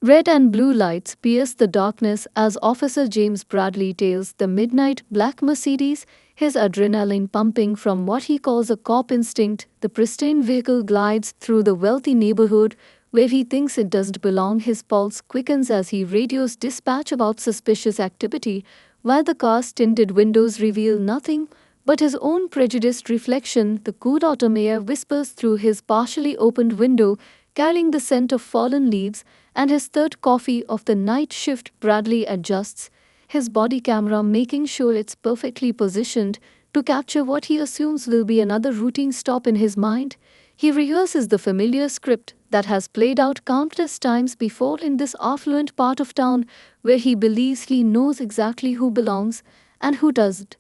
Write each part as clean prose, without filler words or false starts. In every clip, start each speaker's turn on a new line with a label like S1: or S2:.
S1: Red and blue lights pierce the darkness as Officer James Bradley tails the midnight black Mercedes, his adrenaline pumping from what he calls a cop instinct. The pristine vehicle glides through the wealthy neighborhood where he thinks it doesn't belong. His pulse quickens as he radios dispatch about suspicious activity, while the car's tinted windows reveal nothing but his own prejudiced reflection. The cool autumn air whispers through his partially opened window, carrying the scent of fallen leaves, and his third coffee of the night shift. Bradley adjusts his body camera, making sure it's perfectly positioned to capture what he assumes will be another routine stop in his mind. He rehearses the familiar script that has played out countless times before in this affluent part of town where he believes he knows exactly who belongs and who doesn't.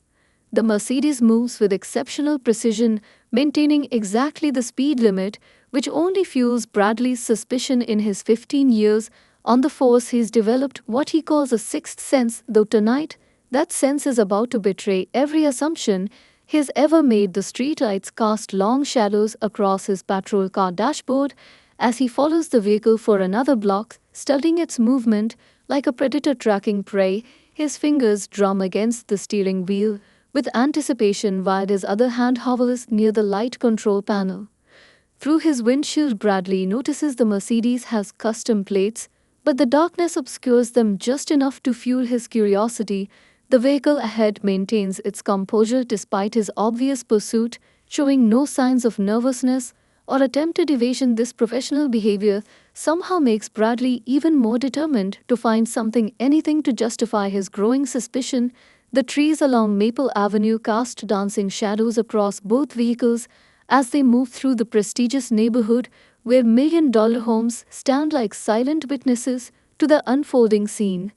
S1: The Mercedes moves with exceptional precision, maintaining exactly the speed limit, which only fuels Bradley's suspicion. In his 15 years on the force, he's developed what he calls a sixth sense, though tonight, that sense is about to betray every assumption he's ever made. The streetlights cast long shadows across his patrol car dashboard as he follows the vehicle for another block, studying its movement like a predator tracking prey. His fingers drum against the steering wheel with anticipation while his other hand hovers near the light control panel. Through his windshield, Bradley notices the Mercedes has custom plates, but the darkness obscures them just enough to fuel his curiosity. The vehicle ahead maintains its composure despite his obvious pursuit, showing no signs of nervousness or attempted evasion. This professional behavior somehow makes Bradley even more determined to find anything to justify his growing suspicion. The trees along Maple Avenue cast dancing shadows across both vehicles as they move through the prestigious neighborhood where million-dollar homes stand like silent witnesses to the unfolding scene.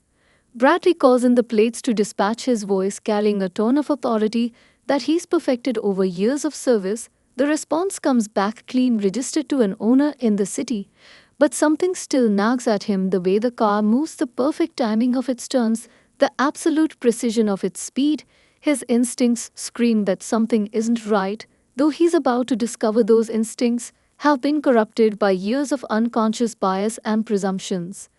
S1: Bradley calls in the plates to dispatch, his voice carrying a tone of authority that he's perfected over years of service. The response comes back clean, registered to an owner in the city. But something still nags at him: the way the car moves, the perfect timing of its turns, the absolute precision of its speed. His instincts scream that something isn't right, though he's about to discover those instincts have been corrupted by years of unconscious bias and presumptions.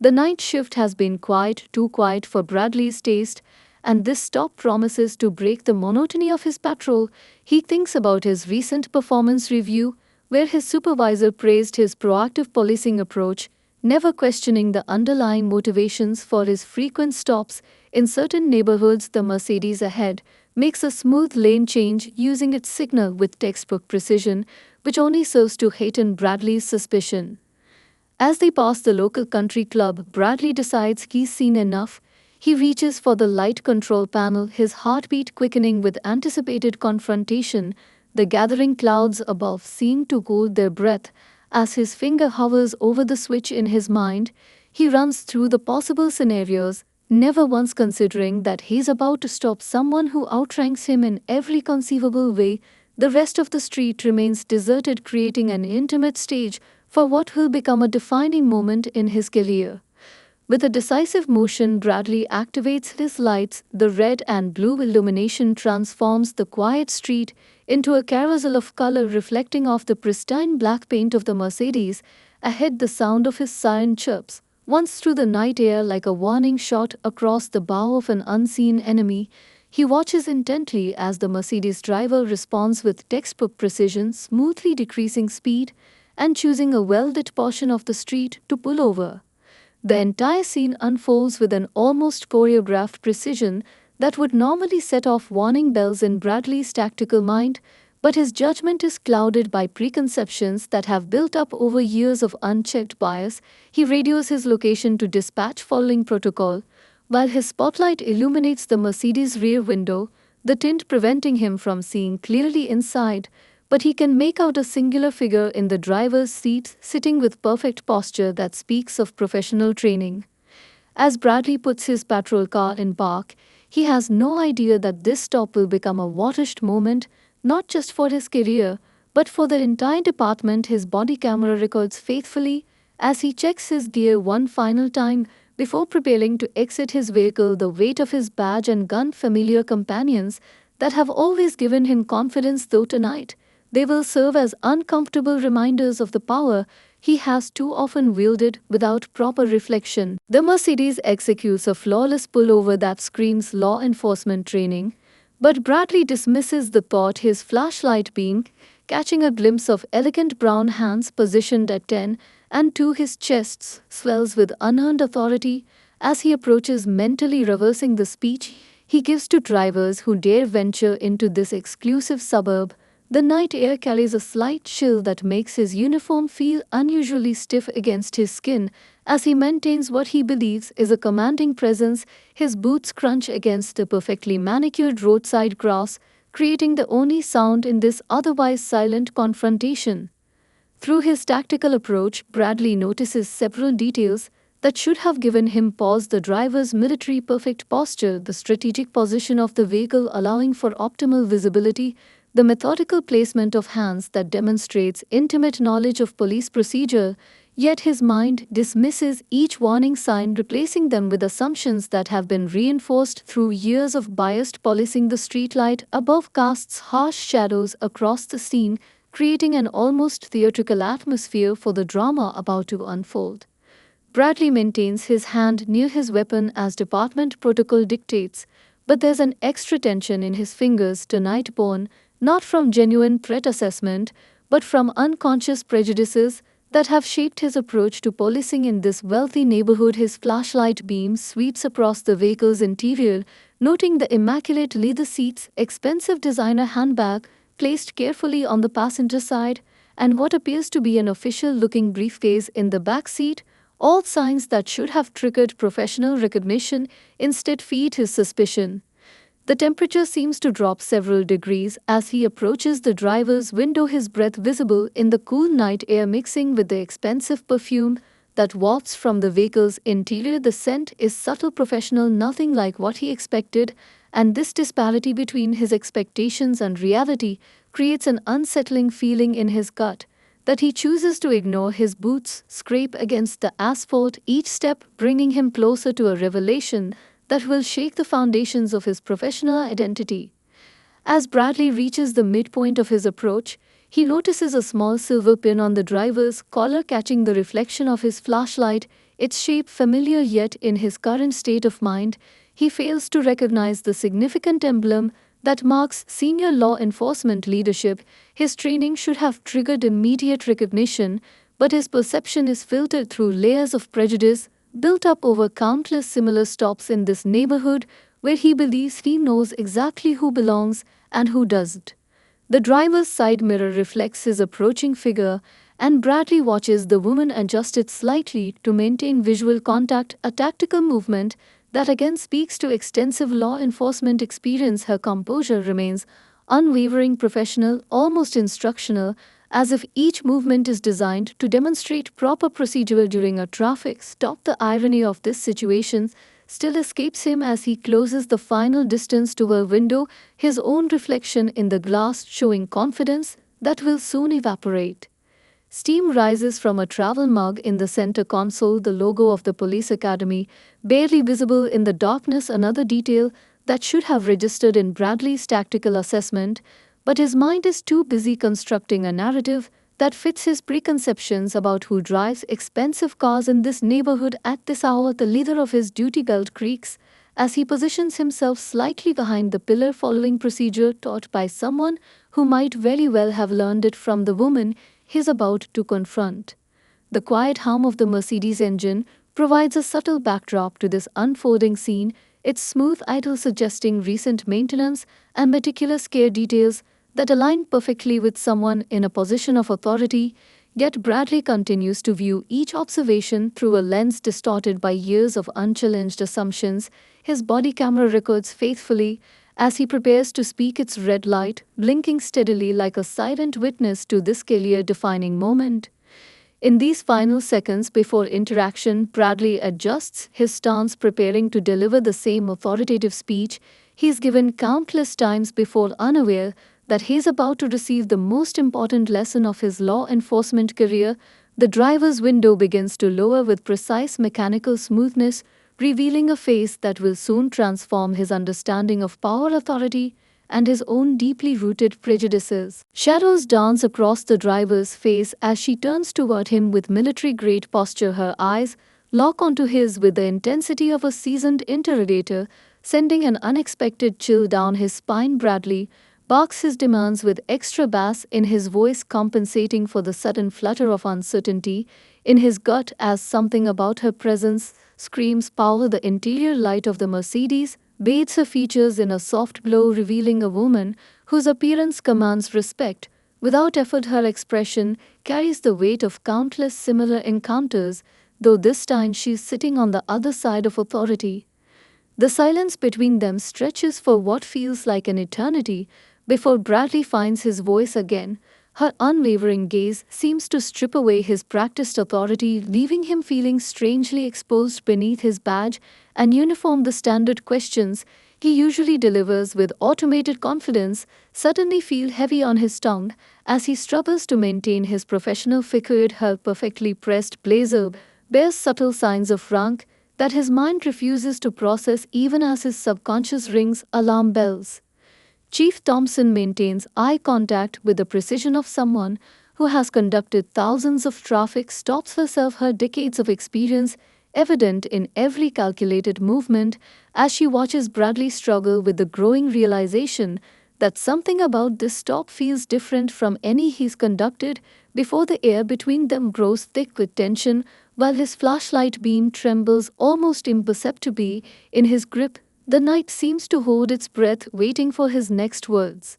S1: The night shift has been quiet, too quiet for Bradley's taste, and this stop promises to break the monotony of his patrol. He thinks about his recent performance review, where his supervisor praised his proactive policing approach, never questioning the underlying motivations for his frequent stops. In certain neighborhoods, the Mercedes ahead makes a smooth lane change, using its signal with textbook precision, which only serves to heighten Bradley's suspicion. As they pass the local country club, Bradley decides he's seen enough. He reaches for the light control panel, his heartbeat quickening with anticipated confrontation. The gathering clouds above seem to hold their breath as his finger hovers over the switch. In his mind, he runs through the possible scenarios, never once considering that he's about to stop someone who outranks him in every conceivable way. The rest of the street remains deserted, creating an intimate stage for what will become a defining moment in his career. With a decisive motion, Bradley activates his lights. The red and blue illumination transforms the quiet street into a carousel of color, reflecting off the pristine black paint of the Mercedes. Ahead, the sound of his siren chirps once through the night air like a warning shot across the bow of an unseen enemy. He watches intently as the Mercedes driver responds with textbook precision, smoothly decreasing speed and choosing a well-lit portion of the street to pull over. The entire scene unfolds with an almost choreographed precision that would normally set off warning bells in Bradley's tactical mind, but his judgment is clouded by preconceptions that have built up over years of unchecked bias. He radios his location to dispatch following protocol, while his spotlight illuminates the Mercedes' rear window, the tint preventing him from seeing clearly inside. But he can make out a singular figure in the driver's seat, sitting with perfect posture that speaks of professional training. As Bradley puts his patrol car in park, he has no idea that this stop will become a watershed moment, not just for his career, but for the entire department. His body camera records faithfully as he checks his gear one final time before preparing to exit his vehicle. The weight of his badge and gun, familiar companions that have always given him confidence, though tonight they will serve as uncomfortable reminders of the power he has too often wielded without proper reflection. The Mercedes executes a flawless pullover that screams law enforcement training, but Bradley dismisses the thought his flashlight beam, catching a glimpse of elegant brown hands positioned at 10 and 2 his chest swells with unearned authority as he approaches, mentally reversing the speech he gives to drivers who dare venture into this exclusive suburb. The night air carries a slight chill that makes his uniform feel unusually stiff against his skin as he maintains what he believes is a commanding presence. His boots crunch against the perfectly manicured roadside grass, creating the only sound in this otherwise silent confrontation. Through his tactical approach, Bradley notices several details that should have given him pause: the driver's military perfect posture, the strategic position of the vehicle allowing for optimal visibility, the methodical placement of hands that demonstrates intimate knowledge of police procedure. Yet his mind dismisses each warning sign, replacing them with assumptions that have been reinforced through years of biased policing. The streetlight above casts harsh shadows across the scene, creating an almost theatrical atmosphere for the drama about to unfold. Bradley maintains his hand near his weapon as department protocol dictates, but there's an extra tension in his fingers tonight, born not from genuine threat assessment, but from unconscious prejudices that have shaped his approach to policing in this wealthy neighborhood. His flashlight beam sweeps across the vehicle's interior, noting the immaculate leather seats, expensive designer handbag placed carefully on the passenger side, and what appears to be an official-looking briefcase in the back seat. All signs that should have triggered professional recognition instead feed his suspicion. The temperature seems to drop several degrees as he approaches the driver's window, his breath visible in the cool night air mixing with the expensive perfume that wafts from the vehicle's interior. The scent is subtle, professional, nothing like what he expected, and this disparity between his expectations and reality creates an unsettling feeling in his gut that he chooses to ignore. His boots scrape against the asphalt, each step bringing him closer to a revelation that will shake the foundations of his professional identity. As Bradley reaches the midpoint of his approach, he notices a small silver pin on the driver's collar, catching the reflection of his flashlight, its shape familiar. Yet in his current state of mind, he fails to recognize the significant emblem that marks senior law enforcement leadership. His training should have triggered immediate recognition, but his perception is filtered through layers of prejudice built up over countless similar stops in this neighborhood where he believes he knows exactly who belongs and who doesn't. The driver's side mirror reflects his approaching figure, and Bradley watches the woman adjust it slightly to maintain visual contact, a tactical movement that again speaks to extensive law enforcement experience. Her composure remains unwavering, professional, almost instructional, as if each movement is designed to demonstrate proper procedure during a traffic stop. The irony of this situation still escapes him as he closes the final distance to her window, his own reflection in the glass showing confidence that will soon evaporate. Steam rises from a travel mug in the center console, the logo of the police academy barely visible in the darkness, another detail that should have registered in Bradley's tactical assessment, but his mind is too busy constructing a narrative that fits his preconceptions about who drives expensive cars in this neighborhood at this hour. The leather of his duty belt creaks as he positions himself slightly behind the pillar, following procedure taught by someone who might very well have learned it from the woman he's about to confront. The quiet hum of the Mercedes engine provides a subtle backdrop to this unfolding scene, its smooth idle suggesting recent maintenance and meticulous care, details that align perfectly with someone in a position of authority. Yet Bradley continues to view each observation through a lens distorted by years of unchallenged assumptions. His body camera records faithfully as he prepares to speak, its red light blinking steadily like a silent witness to this career-defining moment. In these final seconds before interaction, Bradley adjusts his stance, preparing to deliver the same authoritative speech he's given countless times before, unaware that he's about to receive the most important lesson of his law enforcement career. The driver's window begins to lower with precise mechanical smoothness, revealing a face that will soon transform his understanding of power, authority, and his own deeply rooted prejudices. Shadows dance across the driver's face as she turns toward him with military-grade posture. Her eyes lock onto his with the intensity of a seasoned interrogator, sending an unexpected chill down his spine. Bradley barks his demands with extra bass in his voice, compensating for the sudden flutter of uncertainty in his gut as something about her presence screams power. The interior light of the Mercedes bathes her features in a soft glow, revealing a woman whose appearance commands respect. Without effort, her expression carries the weight of countless similar encounters, though this time she's sitting on the other side of authority. The silence between them stretches for what feels like an eternity before Bradley finds his voice again. Her unwavering gaze seems to strip away his practiced authority, leaving him feeling strangely exposed beneath his badge and uniform. The standard questions he usually delivers with automated confidence suddenly feel heavy on his tongue as he struggles to maintain his professional figure. Her perfectly pressed blazer bears subtle signs of rank that his mind refuses to process even as his subconscious rings alarm bells. Chief Thompson maintains eye contact with the precision of someone who has conducted thousands of traffic stops herself, her decades of experience evident in every calculated movement as she watches Bradley struggle with the growing realization that something about this stop feels different from any he's conducted before. The air between them grows thick with tension while his flashlight beam trembles almost imperceptibly in his grip. The night seems to hold its breath, waiting for his next words.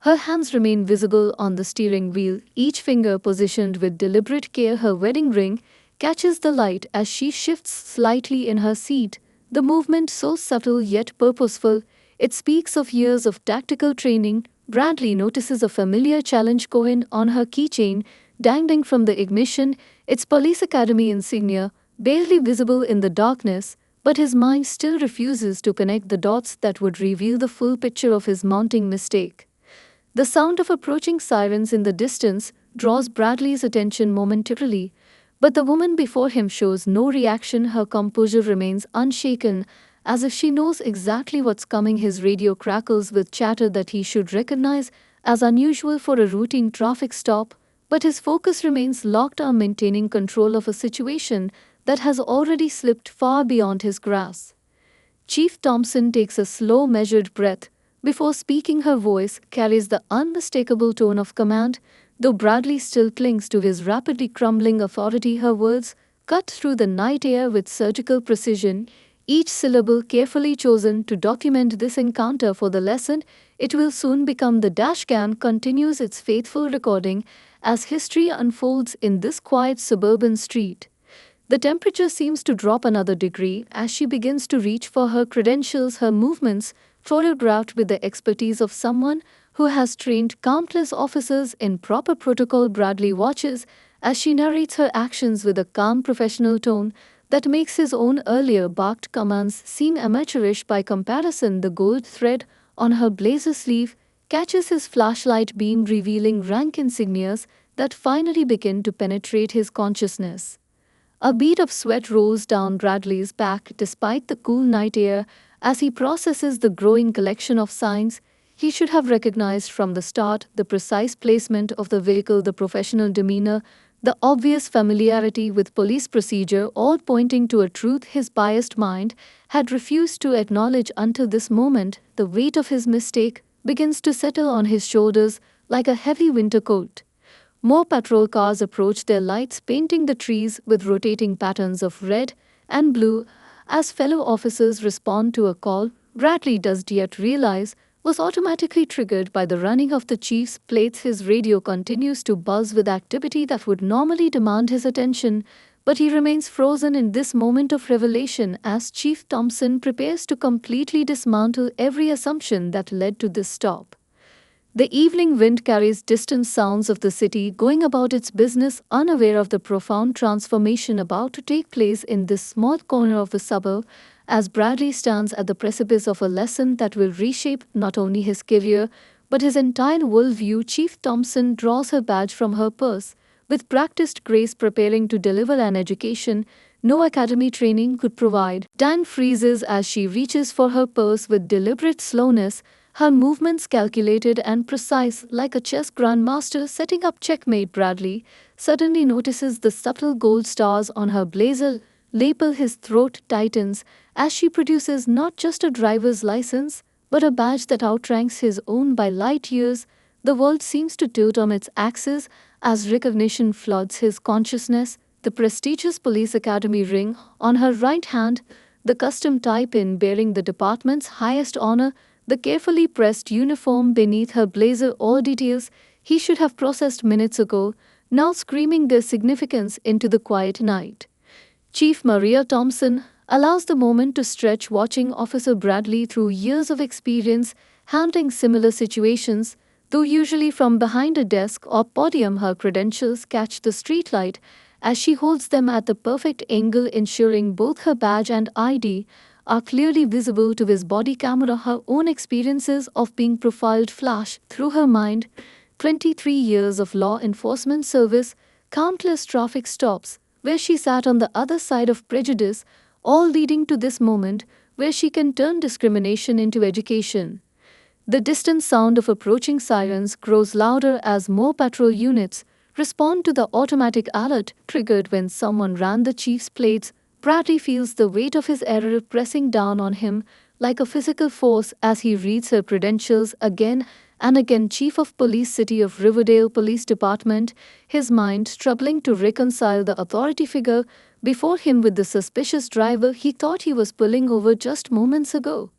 S1: Her hands remain visible on the steering wheel, each finger positioned with deliberate care. Her wedding ring catches the light as she shifts slightly in her seat, the movement so subtle yet purposeful. It speaks of years of tactical training. Bradley notices a familiar challenge coin on her keychain, dangling from the ignition, its police academy insignia, barely visible in the darkness, but his mind still refuses to connect the dots that would reveal the full picture of his mounting mistake. The sound of approaching sirens in the distance draws Bradley's attention momentarily, but the woman before him shows no reaction. Her composure remains unshaken, as if she knows exactly what's coming. His radio crackles with chatter that he should recognize as unusual for a routine traffic stop, but his focus remains locked on maintaining control of a situation that has already slipped far beyond his grasp. Chief Thompson takes a slow, measured breath before speaking. Her voice carries the unmistakable tone of command, though Bradley still clings to his rapidly crumbling authority. Her words cut through the night air with surgical precision, each syllable carefully chosen to document this encounter for the lesson it will soon become. The dashcam continues its faithful recording as history unfolds in this quiet suburban street. The temperature seems to drop another degree as she begins to reach for her credentials, her movements choreographed with the expertise of someone who has trained countless officers in proper protocol. Bradley watches as she narrates her actions with a calm professional tone that makes his own earlier barked commands seem amateurish by comparison. The gold thread on her blazer sleeve catches his flashlight beam, revealing rank insignias that finally begin to penetrate his consciousness. A bead of sweat rolls down Bradley's back despite the cool night air as he processes the growing collection of signs he should have recognized from the start: the precise placement of the vehicle, the professional demeanor, the obvious familiarity with police procedure, all pointing to a truth his biased mind had refused to acknowledge until this moment. The weight of his mistake begins to settle on his shoulders like a heavy winter coat. More patrol cars approach, their lights painting the trees with rotating patterns of red and blue as fellow officers respond to a call Bradley doesn't yet realize was automatically triggered by the running of the chief's plates. His radio continues to buzz with activity that would normally demand his attention, but he remains frozen in this moment of revelation as Chief Thompson prepares to completely dismantle every assumption that led to this stop. The evening wind carries distant sounds of the city going about its business, unaware of the profound transformation about to take place in this small corner of the suburb. As Bradley stands at the precipice of a lesson that will reshape not only his career but his entire worldview, Chief Thompson draws her badge from her purse with practiced grace, preparing to deliver an education no academy training could provide. Dan freezes as she reaches for her purse with deliberate slowness, her movements calculated and precise like a chess grandmaster setting up checkmate. Bradley suddenly notices the subtle gold stars on her blazer lapel. His throat tightens as she produces not just a driver's license, but a badge that outranks his own by light years. The world seems to tilt on its axis as recognition floods his consciousness. The prestigious police academy ring on her right hand, the custom tie pin bearing the department's highest honor, the carefully pressed uniform beneath her blazer, all details he should have processed minutes ago, now screaming their significance into the quiet night. Chief Maria Thompson allows the moment to stretch, watching Officer Bradley through years of experience handling similar situations. Though usually from behind a desk or podium, her credentials catch the streetlight as she holds them at the perfect angle, ensuring both her badge and ID are clearly visible to his body camera. Her own experiences of being profiled flash through her mind: 23 years of law enforcement service, countless traffic stops where she sat on the other side of prejudice, all leading to this moment where she can turn discrimination into education. The distant sound of approaching sirens grows louder as more patrol units respond to the automatic alert triggered when someone ran the chief's plates. Bradley feels the weight of his error pressing down on him like a physical force as he reads her credentials again and again. Chief of Police, City of Riverdale Police Department, his mind struggling to reconcile the authority figure before him with the suspicious driver he thought he was pulling over just moments ago.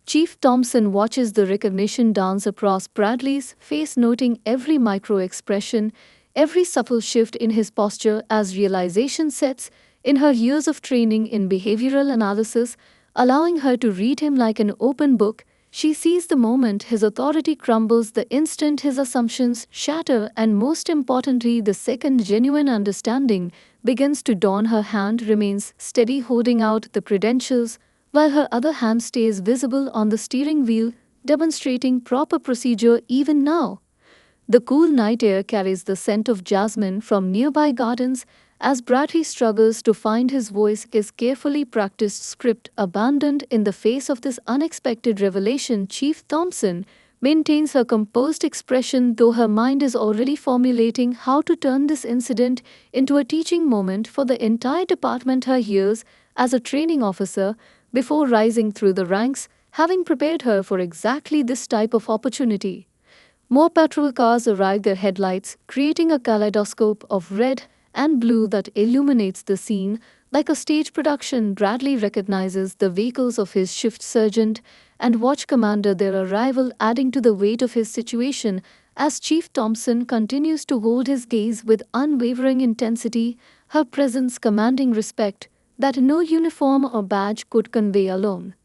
S1: Chief Thompson watches the recognition dance across Bradley's face, noting every micro expression, every subtle shift in his posture as realization sets in. Her years of training in behavioral analysis, allowing her to read him like an open book. She sees the moment his authority crumbles, the instant his assumptions shatter, and most importantly, the second genuine understanding begins to dawn. Her hand remains steady, holding out the credentials, while her other hand stays visible on the steering wheel, demonstrating proper procedure. Even now, the cool night air carries the scent of jasmine from nearby gardens as Bradley struggles to find his voice, his carefully practiced script abandoned in the face of this unexpected revelation. Chief Thompson maintains her composed expression, though her mind is already formulating how to turn this incident into a teaching moment for the entire department. Her years as a training officer before rising through the ranks, having prepared her for exactly this type of opportunity. More patrol cars arrive, their headlights creating a kaleidoscope of red and blue that illuminates the scene like a stage production. Bradley recognizes the vehicles of his shift sergeant and watch commander, their arrival adding to the weight of his situation as Chief Thompson continues to hold his gaze with unwavering intensity, her presence commanding respect that no uniform or badge could convey alone.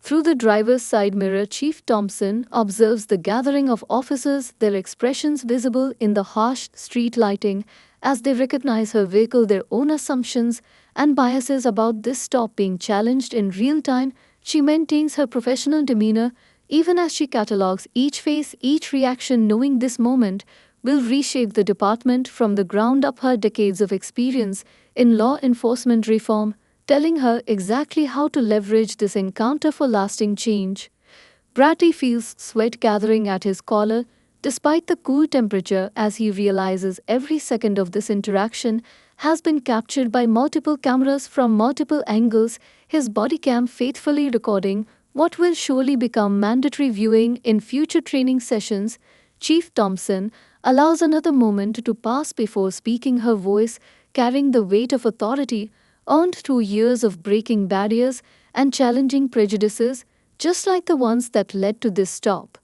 S1: Through the driver's side mirror, Chief Thompson observes the gathering of officers, their expressions visible in the harsh street lighting as they recognize her vehicle, their own assumptions and biases about this stop being challenged in real time. She maintains her professional demeanor even as she catalogs each face, each reaction, knowing this moment will reshape the department from the ground up. Her decades of experience in law enforcement reform telling her exactly how to leverage this encounter for lasting change. Bradley feels sweat gathering at his collar despite the cool temperature as he realizes every second of this interaction has been captured by multiple cameras from multiple angles, his body cam faithfully recording what will surely become mandatory viewing in future training sessions. Chief Thompson allows another moment to pass before speaking, her voice carrying the weight of authority earned through years of breaking barriers and challenging prejudices, just like the ones that led to this stop.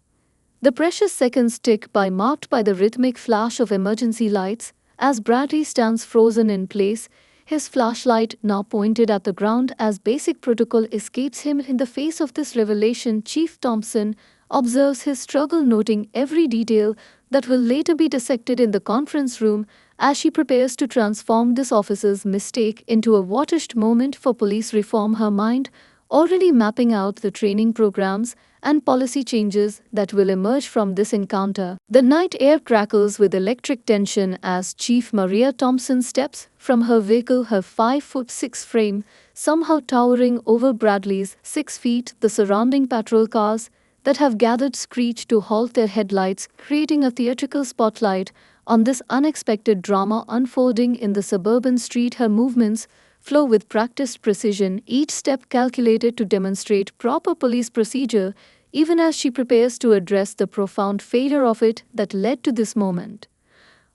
S1: The precious seconds tick by, marked by the rhythmic flash of emergency lights, as Bradley stands frozen in place, his flashlight now pointed at the ground as basic protocol escapes him. In the face of this revelation, Chief Thompson observes his struggle, noting every detail that will later be dissected in the conference room as she prepares to transform this officer's mistake into a watershed moment for police reform, her mind already mapping out the training programs and policy changes that will emerge from this encounter. The night air crackles with electric tension as Chief Maria Thompson steps from her vehicle, her 5'6" frame somehow towering over Bradley's 6 feet. The surrounding patrol cars, that have gathered screech to halt their headlights, creating a theatrical spotlight on this unexpected drama unfolding in the suburban street. Her movements flow with practiced precision, each step calculated to demonstrate proper police procedure, even as she prepares to address the profound failure of it that led to this moment.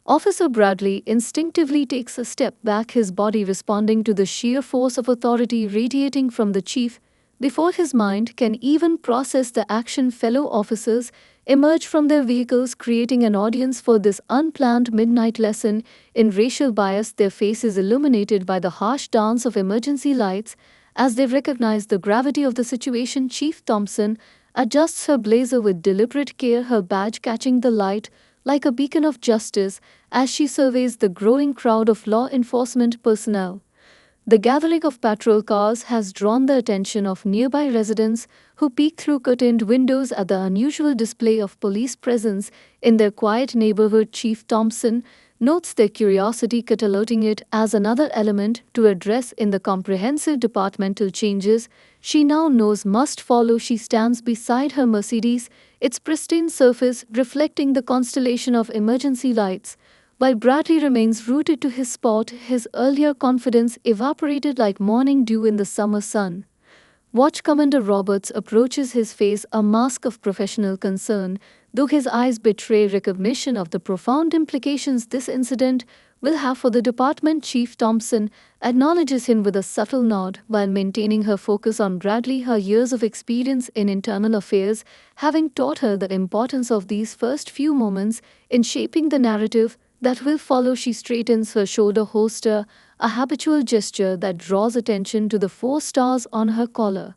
S1: Officer Bradley instinctively takes a step back, his body responding to the sheer force of authority radiating from the chief. Before his mind can even process the action, fellow officers emerge from their vehicles, creating an audience for this unplanned midnight lesson in racial bias, their faces illuminated by the harsh dance of emergency lights. As they recognize the gravity of the situation, Chief Thompson adjusts her blazer with deliberate care, her badge catching the light like a beacon of justice as she surveys the growing crowd of law enforcement personnel. The gathering of patrol cars has drawn the attention of nearby residents who peek through curtained windows at the unusual display of police presence in their quiet neighborhood. Chief Thompson notes their curiosity, cataloging it as another element to address in the comprehensive departmental changes she now knows must follow. She stands beside her Mercedes, its pristine surface reflecting the constellation of emergency lights. While Bradley remains rooted to his spot, his earlier confidence evaporated like morning dew in the summer sun. Watch Commander Roberts approaches, his face a mask of professional concern, though his eyes betray recognition of the profound implications this incident will have for the department. Chief Thompson acknowledges him with a subtle nod while maintaining her focus on Bradley, her years of experience in internal affairs having taught her the importance of these first few moments in shaping the narrative that will follow. She straightens her shoulder holster, a habitual gesture that draws attention to the 4 stars on her collar.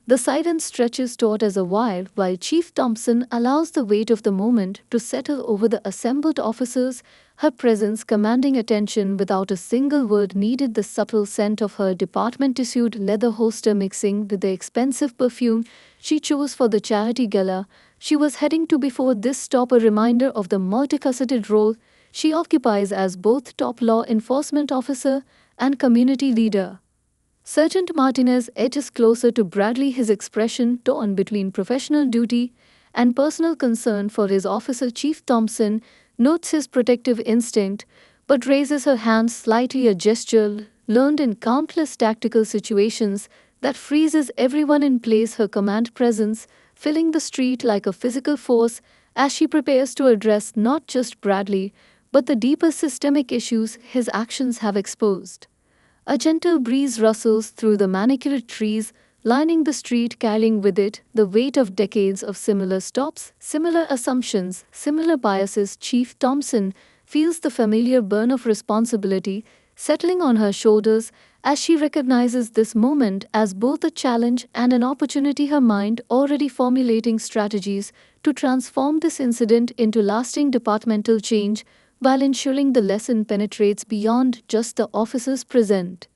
S1: The siren stretches taut as a wire while Chief Thompson allows the weight of the moment to settle over the assembled officers, her presence commanding attention without a single word needed. The subtle scent of her department-issued leather holster mixing with the expensive perfume she chose for the charity gala she was heading to before this stop, a reminder of the multifaceted role she occupies as both top law enforcement officer and community leader. Sergeant Martinez edges closer to Bradley, his expression torn between professional duty and personal concern for his officer. Chief Thompson notes his protective instinct but raises her hand slightly, a gesture learned in countless tactical situations that freezes everyone in place, her command presence filling the street like a physical force as she prepares to address not just Bradley but the deeper systemic issues his actions have exposed. A gentle breeze rustles through the manicured trees lining the street, carrying with it the weight of decades of similar stops, similar assumptions, similar biases. Chief Thompson feels the familiar burn of responsibility settling on her shoulders as she recognizes this moment as both a challenge and an opportunity, her mind already formulating strategies to transform this incident into lasting departmental change while ensuring the lesson penetrates beyond just the officers present.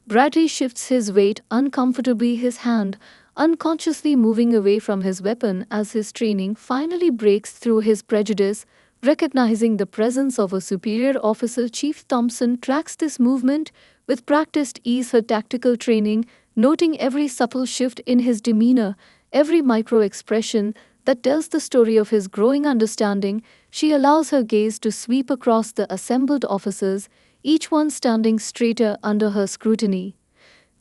S1: Bradley shifts his weight uncomfortably, his hand unconsciously moving away from his weapon as his training finally breaks through his prejudice. Recognizing the presence of a superior officer, Chief Thompson tracks this movement with practiced ease, her tactical training noting every subtle shift in his demeanor, every micro-expression that tells the story of his growing understanding. She allows her gaze to sweep across the assembled officers, each one standing straighter under her scrutiny.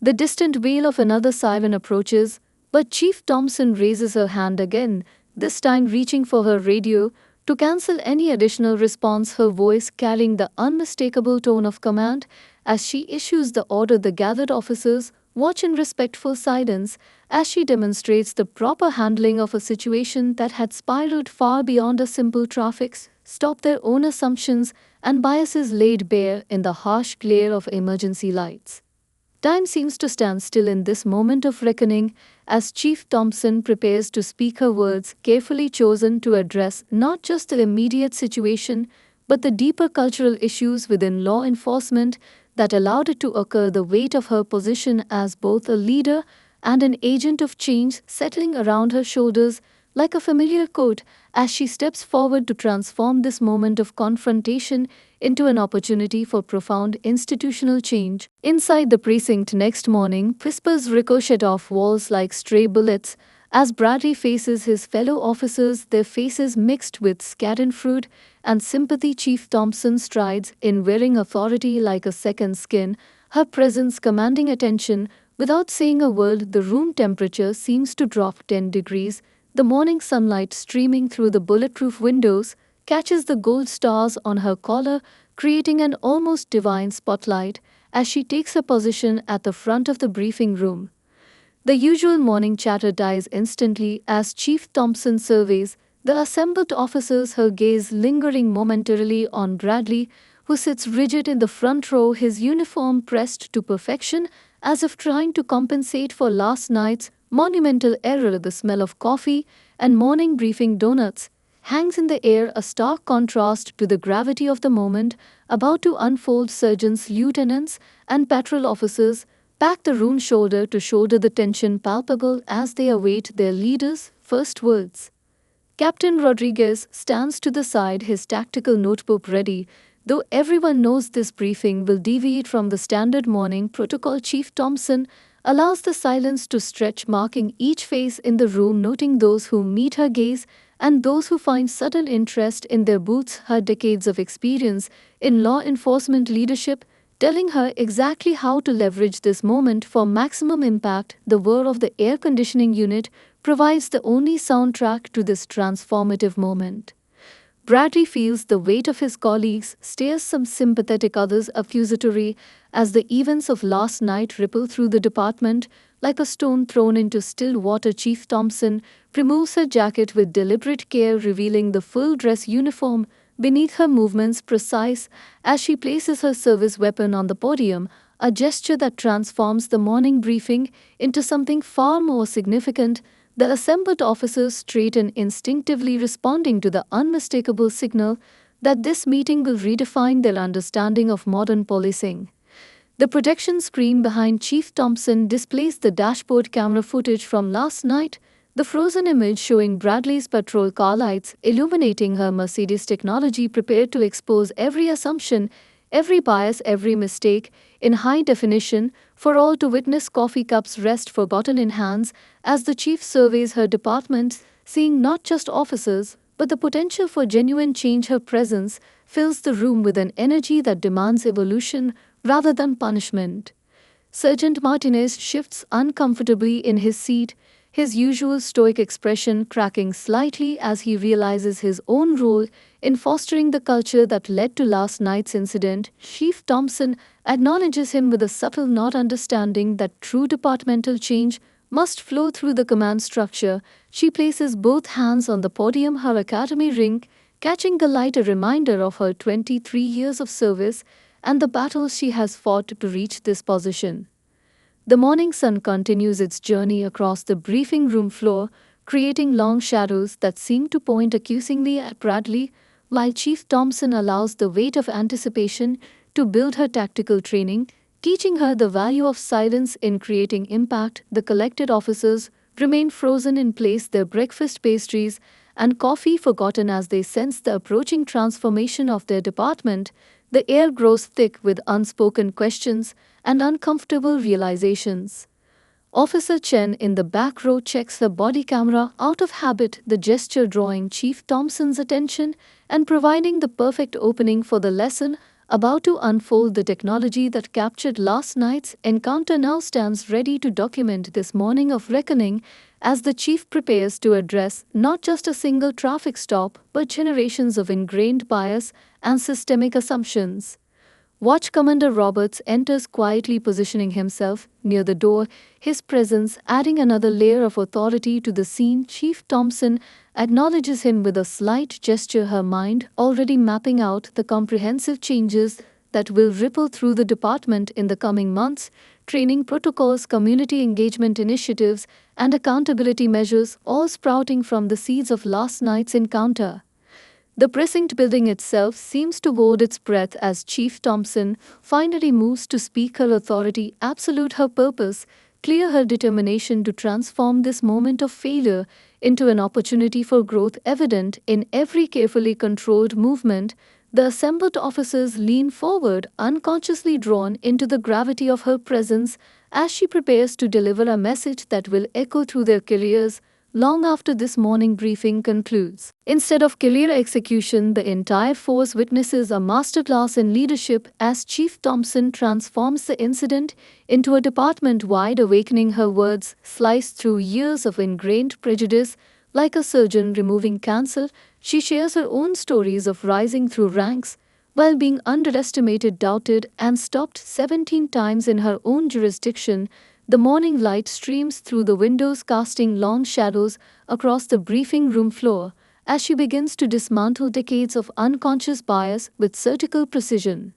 S1: The distant wail of another siren approaches, but Chief Thompson raises her hand again, this time reaching for her radio to cancel any additional response, her voice carrying the unmistakable tone of command as she issues the order. The gathered officers watch in respectful silence as she demonstrates the proper handling of a situation that had spiraled far beyond a simple traffic stop, their own assumptions and biases laid bare in the harsh glare of emergency lights. Time seems to stand still in this moment of reckoning as Chief Thompson prepares to speak, her words carefully chosen to address not just the immediate situation but the deeper cultural issues within law enforcement that allowed it to occur. The weight of her position as both a leader and an agent of change settling around her shoulders like a familiar coat as she steps forward to transform this moment of confrontation into an opportunity for profound institutional change. Inside the precinct next morning, whispers ricochet off walls like stray bullets As Bradley faces his fellow officers, their faces mixed with schadenfreude and sympathy, Chief Thompson strides in, wearing authority like a second skin, her presence commanding attention. Without saying a word, the room temperature seems to drop 10 degrees. The morning sunlight streaming through the bulletproof windows catches the gold stars on her collar, creating an almost divine spotlight as she takes her position at the front of the briefing room. The usual morning chatter dies instantly as Chief Thompson surveys the assembled officers, her gaze lingering momentarily on Bradley, who sits rigid in the front row, his uniform pressed to perfection as if trying to compensate for last night's monumental error. The smell of coffee and morning briefing donuts hangs in the air, a stark contrast to the gravity of the moment about to unfold. Sergeants, lieutenants, and patrol officers pack the room shoulder to shoulder, the tension palpable as they await their leader's first words. Captain Rodriguez stands to the side, his tactical notebook ready. Though everyone knows this briefing will deviate from the standard morning protocol, Chief Thompson allows the silence to stretch, marking each face in the room, noting those who meet her gaze and those who find sudden interest in their boots. Her decades of experience in law enforcement leadership telling her exactly how to leverage this moment for maximum impact. The whir of the air conditioning unit provides the only soundtrack to this transformative moment. Bradley feels the weight of his colleagues' stares, some sympathetic, others accusatory, as the events of last night ripple through the department like a stone thrown into still water. Chief Thompson removes her jacket with deliberate care, revealing the full dress uniform beneath her, movements precise as she places her service weapon on the podium, a gesture that transforms the morning briefing into something far more significant. The assembled officers straighten, instinctively responding to the unmistakable signal that this meeting will redefine their understanding of modern policing. The projection screen behind Chief Thompson displays the dashboard camera footage from last night, the frozen image showing Bradley's patrol car lights illuminating her Mercedes, technology prepared to expose every assumption, every bias, every mistake in high definition for all to witness. Coffee cups rest forgotten in hands as the chief surveys her department, seeing not just officers but the potential for genuine change. Her presence fills the room with an energy that demands evolution rather than punishment. Sergeant Martinez shifts uncomfortably in his seat, his usual stoic expression cracking slightly as he realizes his own role in fostering the culture that led to last night's incident. Chief Thompson acknowledges him with a subtle nod, understanding that true departmental change must flow through the command structure. She places both hands on the podium, her academy ring catching the light, a reminder of her 23 years of service and the battles she has fought to reach this position. The morning sun continues its journey across the briefing room floor, creating long shadows that seem to point accusingly at Bradley, while Chief Thompson allows the weight of anticipation to build her tactical training, teaching her the value of silence in creating impact. The collected officers remain frozen in place, their breakfast pastries and coffee forgotten as they sense the approaching transformation of their department. The air grows thick with unspoken questions and uncomfortable realizations. Officer Chen in the back row checks her body camera out of habit, the gesture drawing Chief Thompson's attention and providing the perfect opening for the lesson about to unfold. The technology that captured last night's encounter now stands ready to document this morning of reckoning as the chief prepares to address not just a single traffic stop but generations of ingrained bias and systemic assumptions. Watch Commander Roberts enters quietly, positioning himself near the door, his presence adding another layer of authority to the scene. Chief Thompson acknowledges him with a slight gesture, her mind already mapping out the comprehensive changes that will ripple through the department in the coming months. Training protocols, community engagement initiatives, and accountability measures, all sprouting from the seeds of last night's encounter. The precinct building itself seems to hold its breath as Chief Thompson finally moves to speak, her authority absolute, her purpose clear, her determination to transform this moment of failure into an opportunity for growth evident in every carefully controlled movement. The assembled officers lean forward, unconsciously drawn into the gravity of her presence as she prepares to deliver a message that will echo through their careers long after this morning briefing concludes. Instead of career execution, the entire force witnesses a masterclass in leadership as Chief Thompson transforms the incident into a department-wide awakening. Her words slice through years of ingrained prejudice. Like a surgeon removing cancer, she shares her own stories of rising through ranks while being underestimated, doubted, and stopped 17 times in her own jurisdiction. The morning light streams through the windows, casting long shadows across the briefing room floor as she begins to dismantle decades of unconscious bias with surgical precision.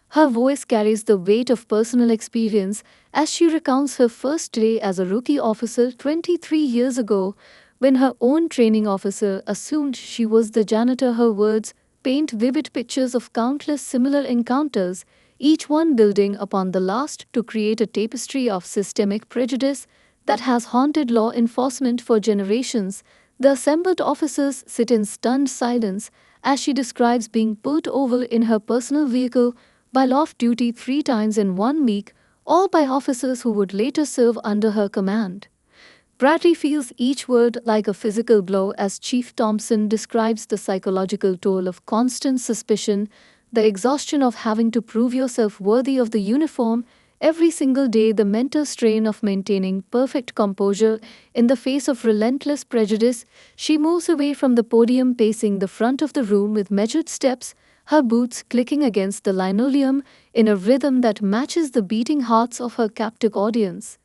S1: Her voice carries the weight of personal experience as she recounts her first day as a rookie officer 23 years ago when her own training officer assumed she was the janitor. Her words paint vivid pictures of countless similar encounters, each one building upon the last to create a tapestry of systemic prejudice that has haunted law enforcement for generations. The assembled officers sit in stunned silence as she describes being pulled over in her personal vehicle while off duty 3 times in 1 week, all by officers who would later serve under her command. Bradley feels each word like a physical blow as Chief Thompson describes the psychological toll of constant suspicion, the exhaustion of having to prove yourself worthy of the uniform every single day, the mental strain of maintaining perfect composure in the face of relentless prejudice. She moves away from the podium, pacing the front of the room with measured steps, her boots clicking against the linoleum in a rhythm that matches the beating hearts of her captive audience.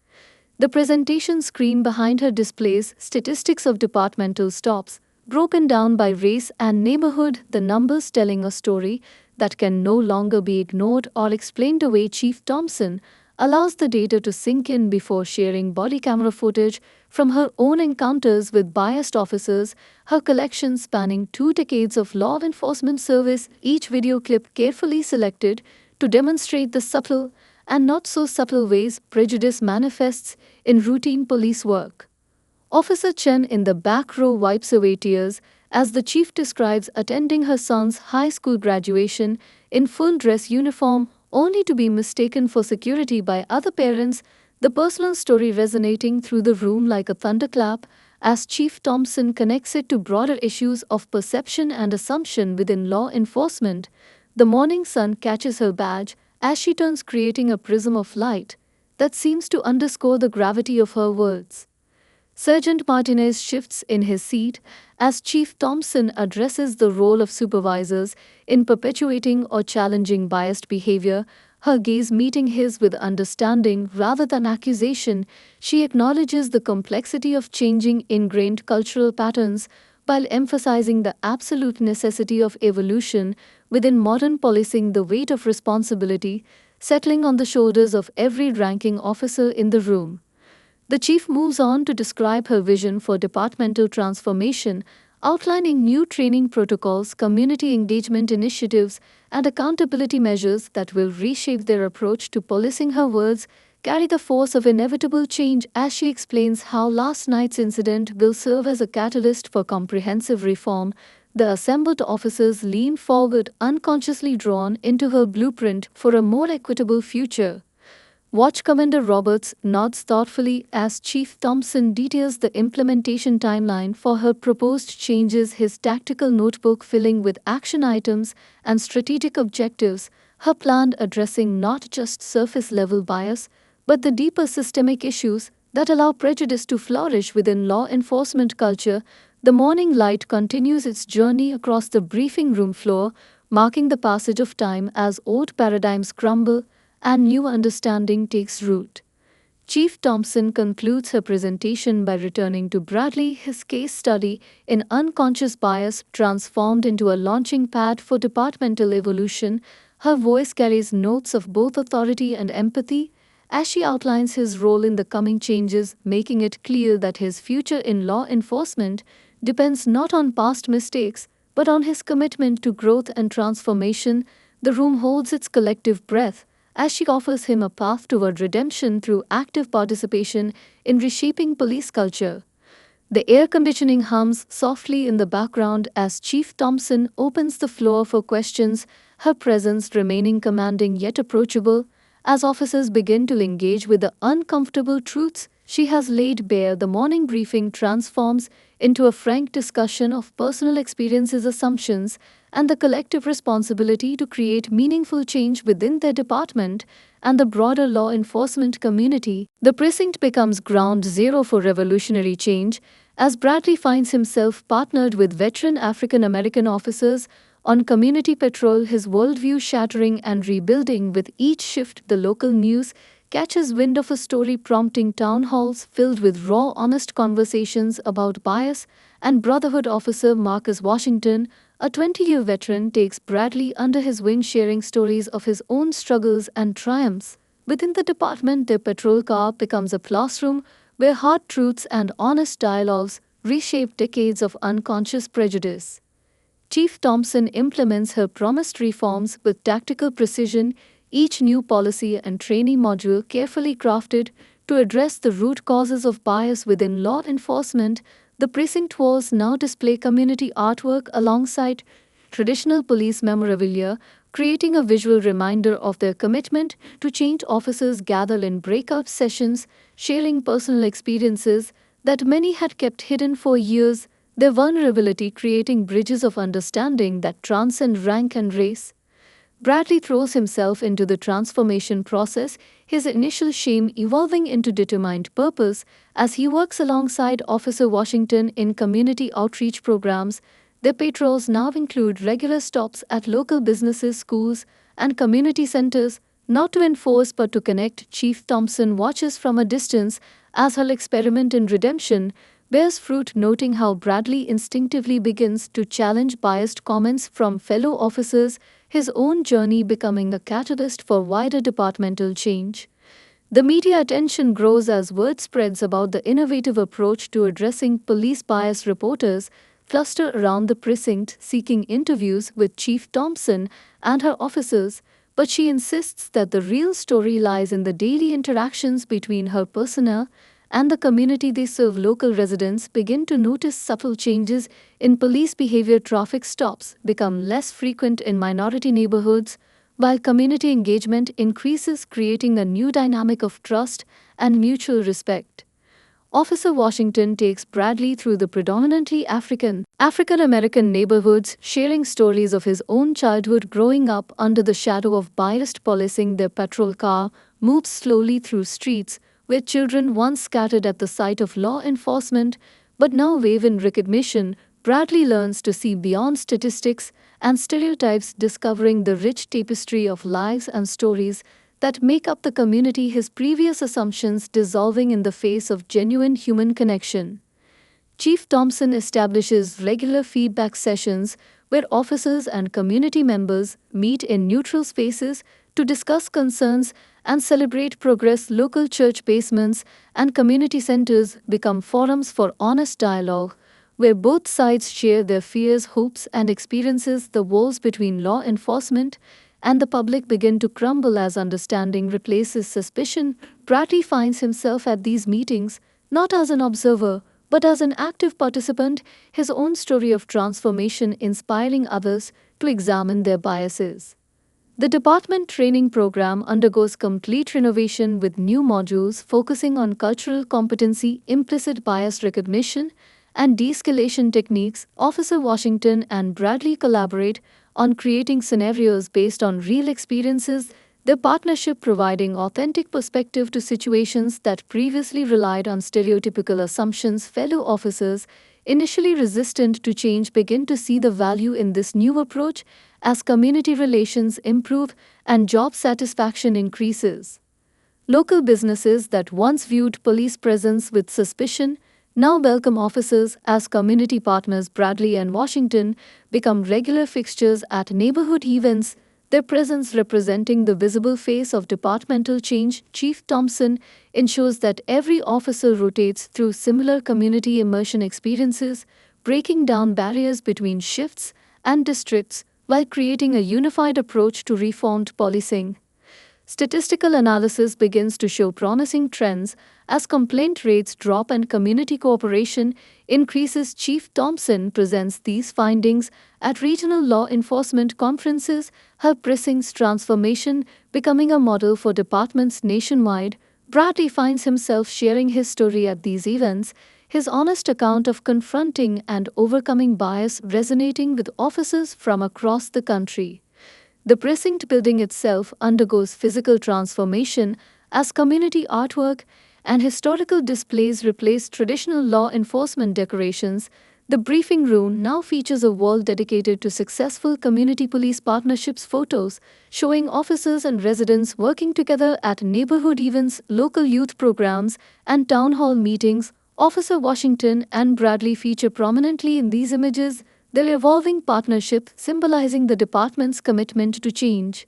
S1: The presentation screen behind her displays statistics of departmental stops, broken down by race and neighborhood, the numbers telling a story that can no longer be ignored or explained away. Chief Thompson allows the data to sink in before sharing body camera footage from her own encounters with biased officers, her collection spanning 2 decades of law enforcement service, each video clip carefully selected to demonstrate the subtle and not so subtle ways prejudice manifests in routine police work. Officer Chen in the back row wipes away tears as the chief describes attending her son's high school graduation in full dress uniform only to be mistaken for security by other parents, the personal story resonating through the room like a thunderclap as Chief Thompson connects it to broader issues of perception and assumption within law enforcement. The morning sun catches her badge as she turns, creating a prism of light that seems to underscore the gravity of her words. Sergeant Martinez shifts in his seat as Chief Thompson addresses the role of supervisors in perpetuating or challenging biased behavior, her gaze meeting his with understanding rather than accusation. She acknowledges the complexity of changing ingrained cultural patterns while emphasizing the absolute necessity of evolution within modern policing, the weight of responsibility settling on the shoulders of every ranking officer in the room. The chief moves on to describe her vision for departmental transformation, outlining new training protocols, community engagement initiatives, and accountability measures that will reshape their approach to policing. Her words carry the force of inevitable change as she explains how last night's incident will serve as a catalyst for comprehensive reform. The assembled officers lean forward, unconsciously drawn into her blueprint for a more equitable future. Watch Commander Roberts nods thoughtfully as Chief Thompson details the implementation timeline for her proposed changes, his tactical notebook filling with action items and strategic objectives, her plan addressing not just surface-level bias, but the deeper systemic issues that allow prejudice to flourish within law enforcement culture. The morning light continues its journey across the briefing room floor, marking the passage of time as old paradigms crumble and new understanding takes root. Chief Thompson concludes her presentation by returning to Bradley, his case study in unconscious bias transformed into a launching pad for departmental evolution. Her voice carries notes of both authority and empathy as she outlines his role in the coming changes, making it clear that his future in law enforcement depends not on past mistakes but on his commitment to growth and transformation. The room holds its collective breath as she offers him a path toward redemption through active participation in reshaping police culture. The air conditioning hums softly in the background as Chief Thompson opens the floor for questions, her presence remaining commanding yet approachable. As officers begin to engage with the uncomfortable truths she has laid bare. The morning briefing transforms into a frank discussion of personal experiences, assumptions, and the collective responsibility to create meaningful change within their department and the broader law enforcement community. The precinct becomes ground zero for revolutionary change as Bradley finds himself partnered with veteran African American officers on community patrol, his worldview shattering and rebuilding with each shift. The local news catches wind of a story, prompting town halls filled with raw, honest conversations about bias and brotherhood. Officer Marcus Washington, a 20-year veteran, takes Bradley under his wing, sharing stories of his own struggles and triumphs. Within the department, their patrol car becomes a classroom where hard truths and honest dialogues reshape decades of unconscious prejudice. Chief Thompson implements her promised reforms with tactical precision, each new policy and training module carefully crafted to address the root causes of bias within law enforcement. The precinct walls now display community artwork alongside traditional police memorabilia, creating a visual reminder of their commitment to change. Officers gather in breakout sessions, sharing personal experiences that many had kept hidden for years, their vulnerability creating bridges of understanding that transcend rank and race. Bradley throws himself into the transformation process, his initial shame evolving into determined purpose as he works alongside Officer Washington in community outreach programs. Their patrols now include regular stops at local businesses, schools, and community centers, not to enforce but to connect. Chief Thompson watches from a distance as her experiment in redemption bears fruit, noting how Bradley instinctively begins to challenge biased comments from fellow officers, his own journey becoming a catalyst for wider departmental change. The media attention grows as word spreads about the innovative approach to addressing police bias. Reporters cluster around the precinct seeking interviews with Chief Thompson and her officers, but she insists that the real story lies in the daily interactions between her personnel and the community they serve. Local residents begin to notice subtle changes in police behavior. Traffic stops become less frequent in minority neighborhoods, while community engagement increases, creating a new dynamic of trust and mutual respect. Officer Washington takes Bradley through the predominantly African American neighborhoods, sharing stories of his own childhood growing up under the shadow of biased policing. Their patrol car moves slowly through streets where children once scattered at the sight of law enforcement but now wave in recognition. Bradley learns to see beyond statistics and stereotypes, discovering the rich tapestry of lives and stories that make up the community, his previous assumptions dissolving in the face of genuine human connection. Chief Thompson establishes regular feedback sessions where officers and community members meet in neutral spaces to discuss concerns and celebrate progress. Local church basements and community centers become forums for honest dialogue, where both sides share their fears, hopes, and experiences. The walls between law enforcement and the public begin to crumble as understanding replaces suspicion. Bradley finds himself at these meetings not as an observer but as an active participant, his own story of transformation inspiring others to examine their biases. The department training program undergoes complete renovation with new modules focusing on cultural competency, implicit bias recognition, and de-escalation techniques. Officer Washington and Bradley collaborate on creating scenarios based on real experiences, their partnership providing authentic perspective to situations that previously relied on stereotypical assumptions. Fellow officers, initially resistant to change, begin to see the value in this new approach as community relations improve and job satisfaction increases. Local businesses that once viewed police presence with suspicion now welcome officers as community partners. Bradley and Washington become regular fixtures at neighborhood events, their presence representing the visible face of departmental change. Chief Thompson ensures that every officer rotates through similar community immersion experiences, breaking down barriers between shifts and districts while creating a unified approach to reformed policing. Statistical analysis begins to show promising trends as complaint rates drop and community cooperation increases. Chief Thompson presents these findings at regional law enforcement conferences, her precinct's transformation becoming a model for departments nationwide. Bradley finds himself sharing his story at these events, his honest account of confronting and overcoming bias resonating with officers from across the country. The precinct building itself undergoes physical transformation as community artwork and historical displays replace traditional law enforcement decorations. The briefing room now features a wall dedicated to successful community police partnerships photos, showing officers and residents working together at neighborhood events, local youth programs, and town hall meetings. Officer Washington and Bradley feature prominently in these images, their evolving partnership symbolizing the department's commitment to change.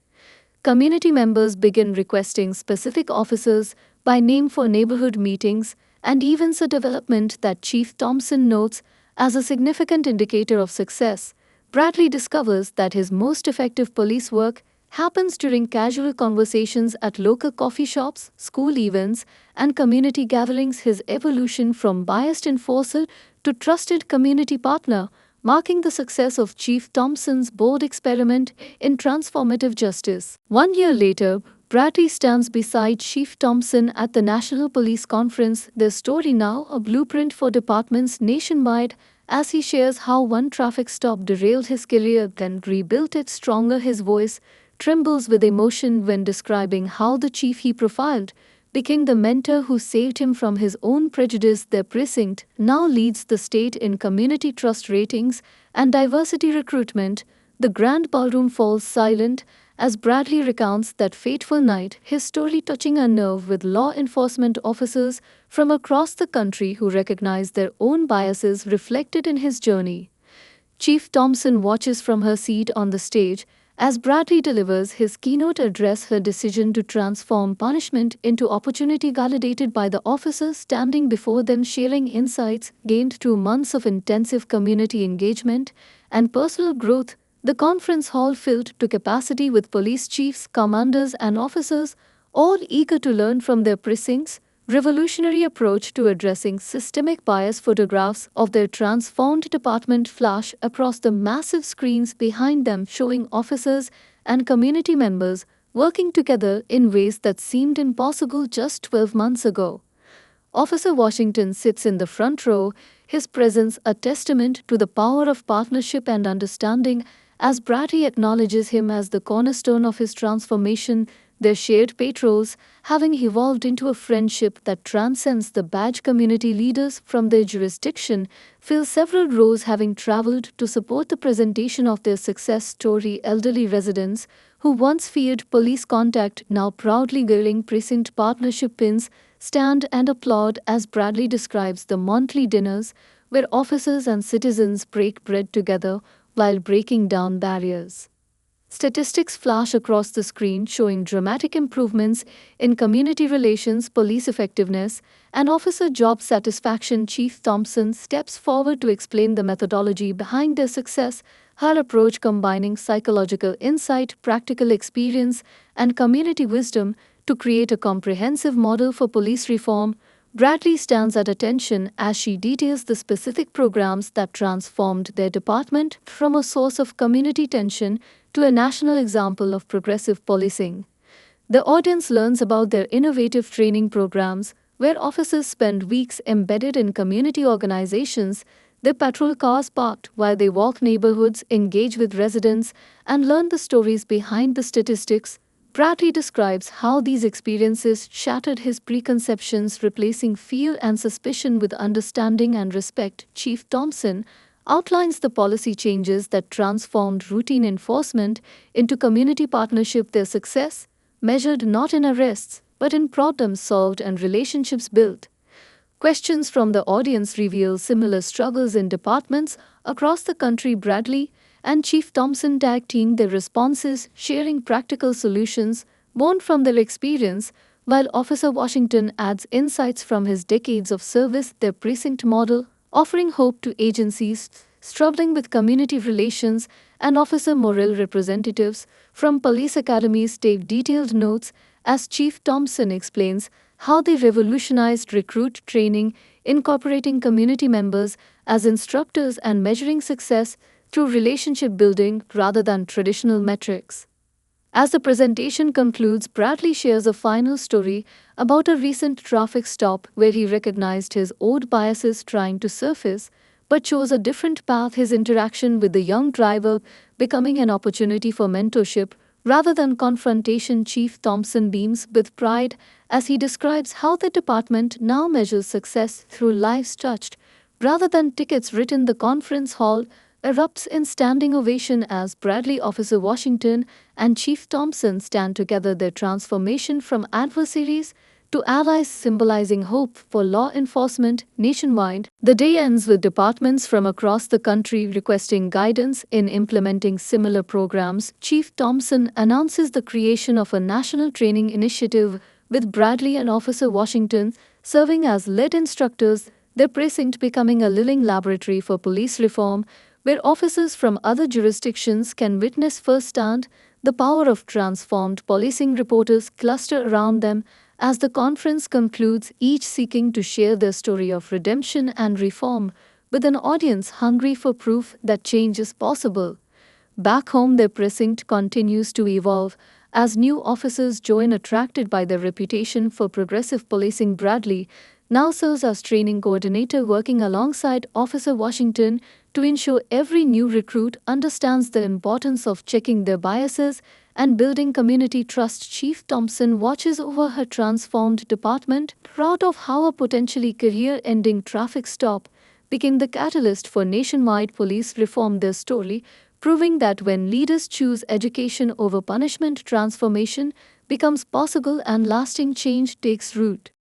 S1: Community members begin requesting specific officers by name for neighborhood meetings and events, a development that Chief Thompson notes as a significant indicator of success. Bradley discovers that his most effective police work happens during casual conversations at local coffee shops, school events, and community gatherings. His evolution from biased enforcer to trusted community partner, marking the success of Chief Thompson's bold experiment in transformative justice. 1 year later, Bradley stands beside Chief Thompson at the National Police Conference, their story now a blueprint for departments nationwide, as he shares how one traffic stop derailed his career then rebuilt it stronger. His voice trembles with emotion when describing how the chief he profiled became the mentor who saved him from his own prejudice. Their precinct now leads the state in community trust ratings and diversity recruitment. The grand ballroom falls silent as Bradley recounts that fateful night, his story touching a nerve with law enforcement officers from across the country who recognize their own biases reflected in his journey. Chief Thompson watches from her seat on the stage as Bradley delivers his keynote address. Her decision to transform punishment into opportunity validated by the officers standing before them, sharing insights gained through months of intensive community engagement and personal growth. The conference hall filled to capacity with police chiefs, commanders, and officers, all eager to learn from their precincts' revolutionary approach to addressing systemic bias. Photographs of their transformed department flash across the massive screens behind them, showing officers and community members working together in ways that seemed impossible just 12 months ago. Officer Washington sits in the front row, his presence a testament to the power of partnership and understanding. As Bradley acknowledges him as the cornerstone of his transformation, their shared patrols having evolved into a friendship that transcends the badge. Community leaders from their jurisdiction fill several rows, having traveled to support the presentation of their success story. Elderly residents who once feared police contact now proudly wearing precinct partnership pins stand and applaud as Bradley describes the monthly dinners where officers and citizens break bread together while breaking down barriers. Statistics flash across the screen showing dramatic improvements in community relations, police effectiveness, and officer job satisfaction. Chief Thompson steps forward to explain the methodology behind their success, her approach combining psychological insight, practical experience, and community wisdom to create a comprehensive model for police reform. Bradley stands at attention as she details the specific programs that transformed their department from a source of community tension to a national example of progressive policing. The audience learns about their innovative training programs, where officers spend weeks embedded in community organizations, their patrol cars parked while they walk neighborhoods, engage with residents, and learn the stories behind the statistics. Bradley describes how these experiences shattered his preconceptions, replacing fear and suspicion with understanding and respect. Chief Thompson outlines the policy changes that transformed routine enforcement into community partnership. Their success, measured not in arrests, but in problems solved and relationships built. Questions from the audience reveal similar struggles in departments across the country. Bradley and Chief Thompson tag teamed their responses, sharing practical solutions born from their experience, while Officer Washington adds insights from his decades of service. Their precinct model, offering hope to agencies struggling with community relations, and officer morale. Representatives from police academies take detailed notes as Chief Thompson explains how they revolutionized recruit training, incorporating community members as instructors and measuring success through relationship building rather than traditional metrics. As the presentation concludes, Bradley shares a final story about a recent traffic stop where he recognized his old biases trying to surface but chose a different path, his interaction with the young driver becoming an opportunity for mentorship rather than confrontation. Chief Thompson beams with pride as he describes how the department now measures success through lives touched rather than tickets written. The conference hall erupts in standing ovation as Bradley, Officer Washington, and Chief Thompson stand together, their transformation from adversaries to allies symbolizing hope for law enforcement nationwide. The day ends with departments from across the country requesting guidance in implementing similar programs. Chief Thompson announces the creation of a national training initiative with Bradley and Officer Washington serving as lead instructors, their precinct becoming a living laboratory for police reform where officers from other jurisdictions can witness firsthand the power of transformed policing. Reporters cluster around them as the conference concludes, each seeking to share their story of redemption and reform with an audience hungry for proof that change is possible. Back home, their precinct continues to evolve as new officers join, attracted by their reputation for progressive policing. Bradley now serves as training coordinator, working alongside Officer Washington to ensure every new recruit understands the importance of checking their biases and building community trust. Chief Thompson watches over her transformed department, proud of how a potentially career ending traffic stop became the catalyst for nationwide police reform. Their story proving that when leaders choose education over punishment, transformation becomes possible and lasting change takes root.